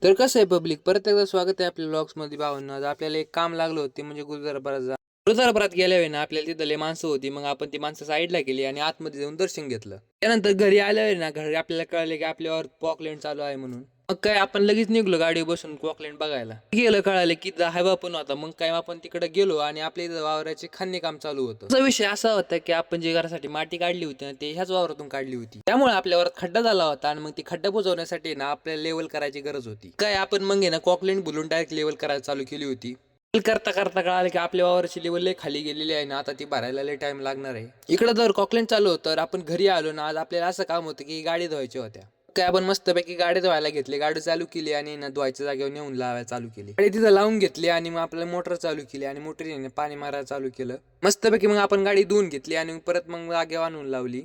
तर कसं आहे पब्लिक, परत एकदा स्वागत आहे आपल्या व्लॉग्समध्ये भावांनो. आज आपल्याला एक काम लागलं होते म्हणजे गुरुद्वारात गेल्यावर ना आपल्याला तिथं लय माणसं होती. मग आपण ती माणसं साईडला केली आणि आतमध्ये जाऊन दर्शन घेतलं. त्यानंतर घरी आल्यावर ना घरी आपल्याला कळले की आपल्यावर पॉकलँड चालू आहे म्हणून. मग काय आपण लगेच निघलो गाडी बसून पॉकलँड बघायला. गेलं कळालं की हायवा पण होता. मग काय आपण तिकडे गेलो आणि आपल्या इथं वावराचे खाणणे काम चालू होतं. त्याचा विषय असा होता की आपण जे घरासाठी माती काढली होती ना ते ह्याच वावरातून काढली होती. त्यामुळे आपल्यावर खड्डा झाला होता आणि मग ती खड्डा बुजवण्यासाठी ना आपल्याला लेवल करायची गरज होती. काय आपण मग ना कॉकलँड बुलून डायरेक्ट लेवल करायला चालू केली होती. करता करता कळालं की आपल्या वावरची लेवल लय खाली गेलेली आहे ना, आता ती भरायला लय टाइम लागणार आहे. इकडं जर कॉकलँड चालू होतं तर आपण घरी आलो ना, आज आपल्याला असं काम होतं की गाडी धुवायच्या होत्या. काय आपण मस्तपैकी गाडी धुवायला घेतली, गाडी चालू केली आणि ना धुवायच्या जागेवर नेऊन लावायला चालू केली. गाडी तिथं लावून घेतली आणि मग आपल्याला मोटर चालू केली आणि मोटरीने पाणी मारायला चालू केलं. मस्तपैकी मग आपण गाडी धुवून घेतली आणि परत मग जागेवर आणून लावली.